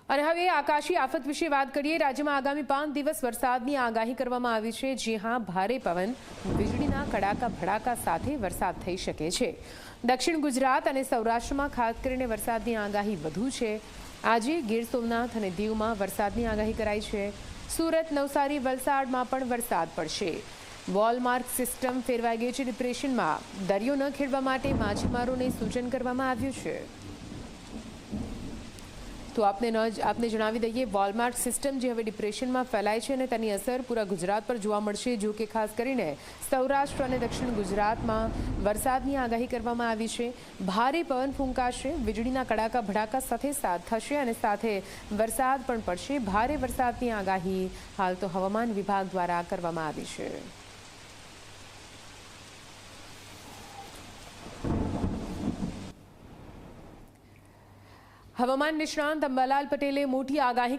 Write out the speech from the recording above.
અને હવે આકાશી આફત વિશે વાત કરીએ। રાજ્યમાં આગામી 5 દિવસ વરસાદની આગાહી કરવામાં આવી છે। જી હા, ભારે પવન, વીજળીના કડાકા ભડાકા સાથે વરસાદ થઈ શકે છે। દક્ષિણ ગુજરાત અને સૌરાષ્ટ્રમાં ખાસ કરીને વરસાદની આગાહી વધુ છે। આજે ગીર સોમનાથ અને દીવમાં વરસાદની આગાહી કરાઈ છે। સુરત, નવસારી, વલસાડમાં પણ વરસાદ પડશે। વોલમાર્ક સિસ્ટમ ફેરવાઈ ગઈ છે ડિપ્રેશનમાં। દરિયો ન ખેડવા માટે માછીમારોને સૂચન કરવામાં આવ્યું છે। તો આપને જણાવી દઈએ, વોલમાર્ક સિસ્ટમ જે હવે ડિપ્રેશનમાં ફેલાય છે અને તેની અસર પૂરા ગુજરાત પર જોવા મળશે। જો કે ખાસ કરીને સૌરાષ્ટ્ર અને દક્ષિણ ગુજરાતમાં વરસાદની આગાહી કરવામાં આવી છે। ભારે પવન ફૂંકાશે, વીજળીના કડાકા ભડાકા સાથે થશે અને સાથે વરસાદ પણ પડશે। ભારે વરસાદની આગાહી હાલ તો હવામાન વિભાગ દ્વારા કરવામાં આવી છે। હવામાન નિષ્ણાંત અંબાલાલ પટેલે મોટી આગાહી